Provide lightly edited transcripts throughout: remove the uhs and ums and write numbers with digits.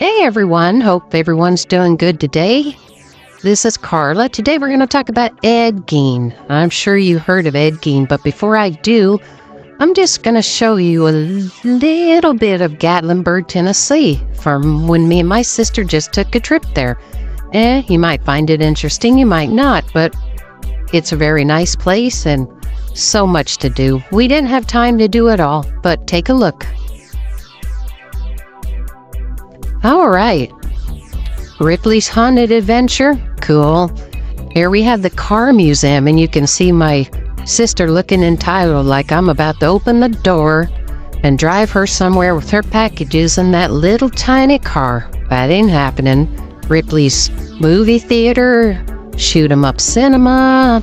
Hey everyone, hope everyone's doing good today. This is Carla. Today we're going to talk about Ed Gein. I'm sure you heard of Ed Gein, but before I do, I'm just going to show you a little bit of Gatlinburg, Tennessee, from when me and my sister just took a trip there. You might find it interesting, you might not, but it's a very nice place and so much to do. We didn't have time to do it all, but take a look. All right. Ripley's Haunted Adventure. Cool. Here we have the car museum, and you can see my sister looking entitled like I'm about to open the door and drive her somewhere with her packages in that little tiny car. That ain't happening. Ripley's Movie Theater, Shoot 'em Up Cinema,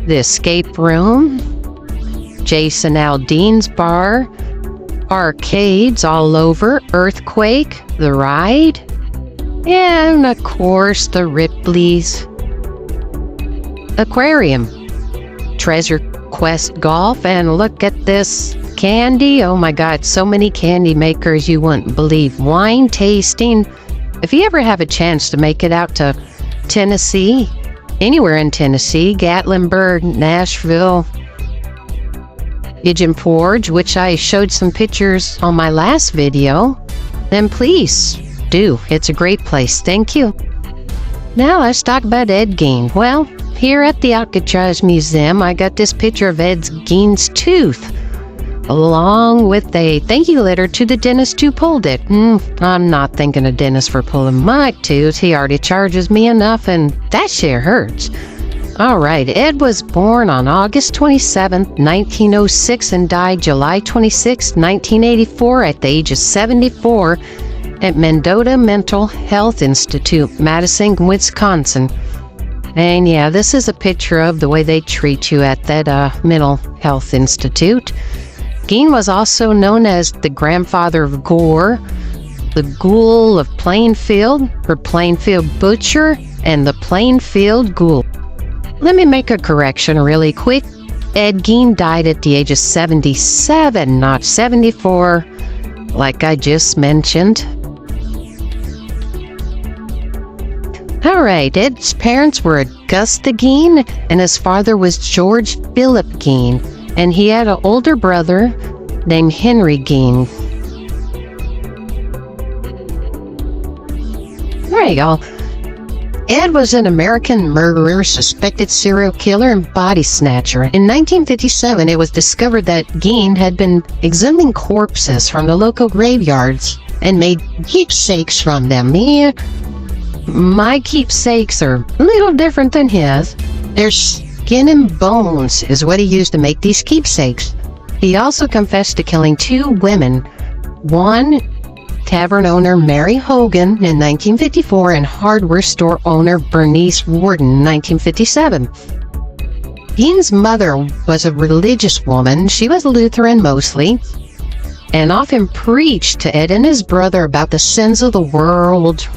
the Escape Room, Jason Aldean's Bar, arcades all over, Earthquake, the ride, and of course the Ripley's Aquarium, Treasure Quest Golf, and look at this candy. Oh my God, so many candy makers you wouldn't believe. Wine tasting. If you ever have a chance to make it out to Tennessee, anywhere in Tennessee, Gatlinburg, Nashville, Pigeon Forge, which I showed some pictures on my last video, then please do. It's a great place. Thank you. Now let's talk about Ed Gein. Well, here at the Alcatraz Museum, I got this picture of Ed Gein's tooth, along with a thank you letter to the dentist who pulled it. I'm not thanking a dentist for pulling my tooth. He already charges me enough, and that shit hurts. All right, Ed was born on August 27th, 1906, and died July 26, 1984, at the age of 74 at Mendota Mental Health Institute, Madison, Wisconsin. And yeah, this is a picture of the way they treat you at that mental health institute. Gein was also known as the grandfather of gore, the ghoul of Plainfield, or Plainfield Butcher, and the Plainfield Ghoul. Let me make a correction really quick. Ed Gein died at the age of 77, not 74, like I just mentioned. All right, Ed's parents were Augusta Gein, and his father was George Philip Gein, and he had an older brother named Henry Gein. There you go. Ed was an American murderer, suspected serial killer, and body snatcher. In 1957, it was discovered that Gein had been exhuming corpses from the local graveyards and made keepsakes from them. My keepsakes are a little different than his. Their skin and bones is what he used to make these keepsakes. He also confessed to killing 2 women, one tavern owner Mary Hogan in 1954 and hardware store owner Bernice Warden in 1957. Gein's mother was a religious woman. She was Lutheran mostly, and often preached to Ed and his brother about the sins of the world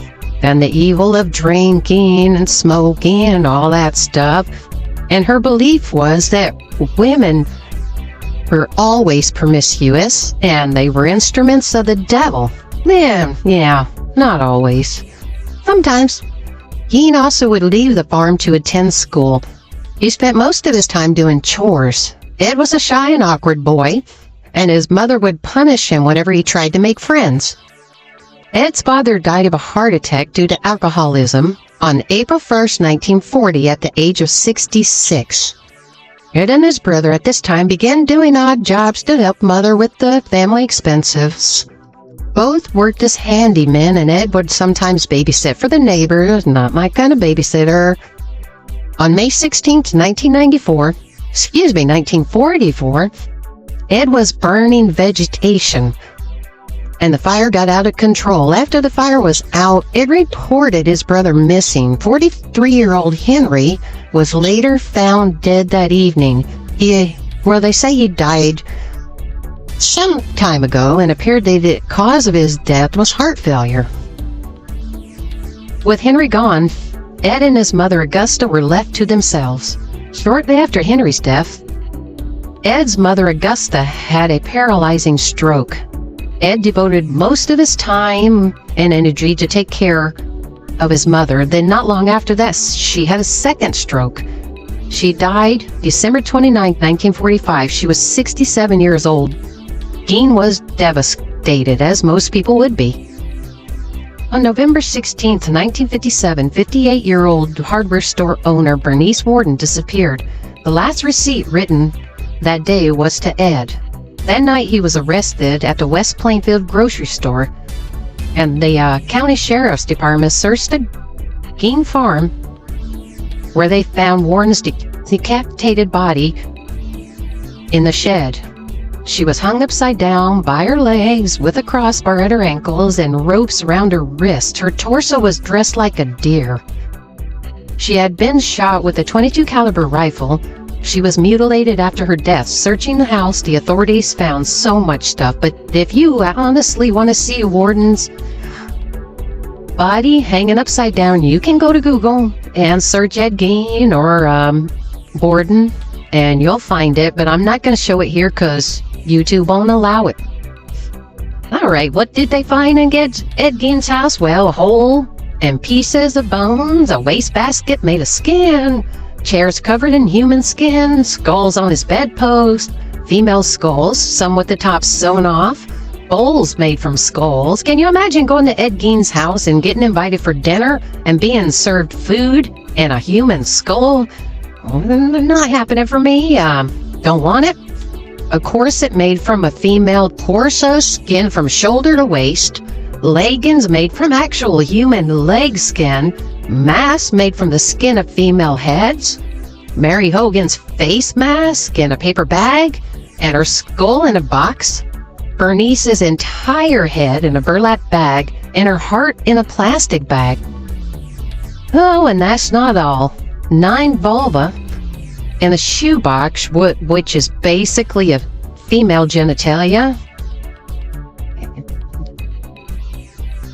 and the evil of drinking and smoking and all that stuff. And her belief was that women were always promiscuous and they were instruments of the devil. Yeah, not always. Sometimes. Gein also would leave the farm to attend school. He spent most of his time doing chores. Ed was a shy and awkward boy, and his mother would punish him whenever he tried to make friends. Ed's father died of a heart attack due to alcoholism on April 1st, 1940, at the age of 66. Ed and his brother at this time began doing odd jobs to help mother with the family expenses. Both worked as handymen, and Ed would sometimes babysit for the neighbors, not my kind of babysitter. On May 16th, 1944, Ed was burning vegetation, and the fire got out of control. After the fire was out, Ed reported his brother missing. 43-year-old Henry was later found dead that evening. They say he died some time ago, and appeared that the cause of his death was heart failure. With Henry gone, Ed and his mother Augusta were left to themselves. Shortly after Henry's death, Ed's mother Augusta had a paralyzing stroke. Ed devoted most of his time and energy to take care of his mother. Then not long after that, she had a second stroke. She died December 29, 1945. She was 67 years old. Gein was devastated, as most people would be. On November 16, 1957, 58-year-old hardware store owner Bernice Warden disappeared. The last receipt written that day was to Ed. That night, he was arrested at the West Plainfield grocery store, and the county sheriff's department searched the Gein farm, where they found Warden's decapitated body in the shed. She was hung upside down by her legs with a crossbar at her ankles and ropes around her wrist. Her torso was dressed like a deer. She had been shot with a .22 caliber rifle. She was mutilated after her death. Searching the house, the authorities found so much stuff, but if you honestly want to see Warden's body hanging upside down, you can go to Google and search Ed Gein or Warden, and you'll find it, but I'm not going to show it here because YouTube won't allow it. Alright, what did they find in Ed Gein's house? Well, a hole and pieces of bones, a wastebasket made of skin, chairs covered in human skin, skulls on his bedpost, female skulls, some with the tops sewn off, bowls made from skulls. Can you imagine going to Ed Gein's house and getting invited for dinner and being served food and a human skull? Not happening for me. Don't want it. A corset made from a female torso skin from shoulder to waist, leggings made from actual human leg skin, mask made from the skin of female heads, Mary Hogan's face mask in a paper bag, and her skull in a box, Bernice's entire head in a burlap bag, and her heart in a plastic bag. Oh, and that's not all. 9 vulva in a shoebox, which is basically a female genitalia,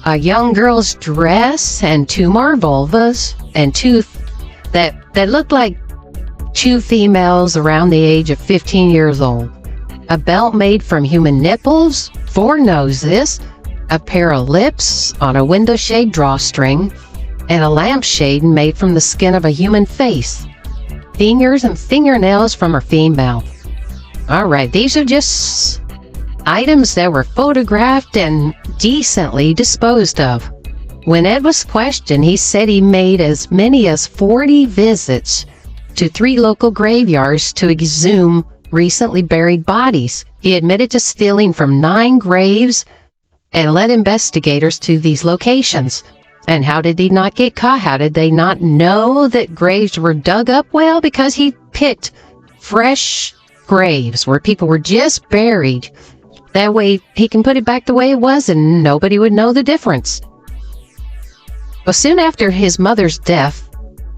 a young girl's dress, and 2 more vulvas, and 2 that looked like 2 females around the age of 15 years old. A belt made from human nipples, 4 noses, a pair of lips on a window shade drawstring, and a lampshade made from the skin of a human face. Fingers and fingernails from a female. Alright, these are just items that were photographed and decently disposed of. When Ed was questioned, he said he made as many as 40 visits to 3 local graveyards to exhume recently buried bodies. He admitted to stealing from 9 graves and led investigators to these locations. And how did he not get caught? How did they not know that graves were dug up? Well, because he picked fresh graves where people were just buried. That way he can put it back the way it was and nobody would know the difference. But soon after his mother's death,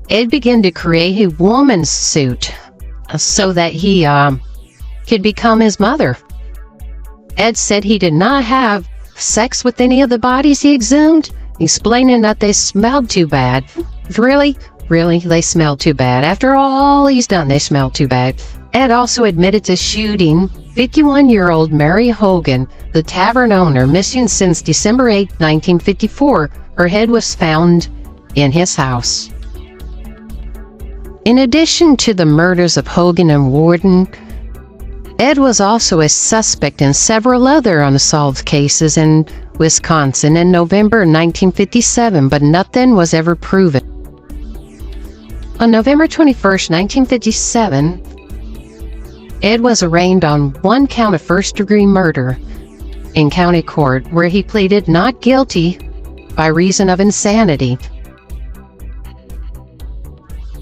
Ed began to create a woman's suit so that he could become his mother. Ed said he did not have sex with any of the bodies he exhumed, explaining that they smelled too bad. Really, they smelled too bad. After all he's done, they smelled too bad. Ed also admitted to shooting 51-year-old Mary Hogan, the tavern owner, missing since December 8, 1954. Her head was found in his house. In addition to the murders of Hogan and Warden, Ed was also a suspect in several other unsolved cases in Wisconsin in November 1957, but nothing was ever proven. On November 21, 1957, Ed was arraigned on 1 count of first-degree murder in county court, where he pleaded not guilty by reason of insanity.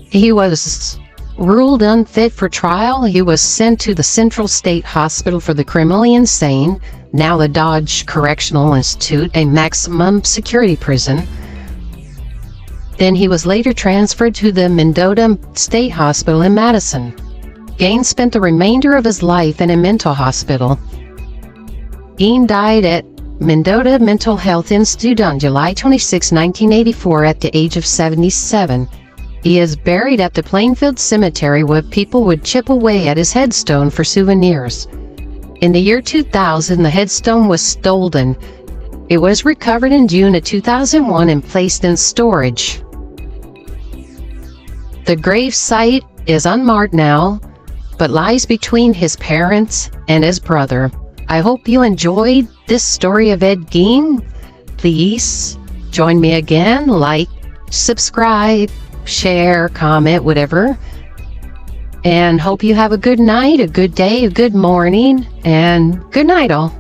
He was ruled unfit for trial. He was sent to the Central State Hospital for the Criminally Insane, now the Dodge Correctional Institute, a maximum security prison. Then he was later transferred to the Mendota State Hospital in Madison. Gein spent the remainder of his life in a mental hospital. Gein died at Mendota Mental Health Institute on July 26, 1984 at the age of 77. He is buried at the Plainfield Cemetery, where people would chip away at his headstone for souvenirs. In the year 2000, the headstone was stolen. It was recovered in June of 2001 and placed in storage. The grave site is unmarked now, but lies between his parents and his brother. I hope you enjoyed this story of Ed Gein. Please join me again, like, subscribe, share, comment, whatever. And hope you have a good night, a good day, a good morning, and good night all.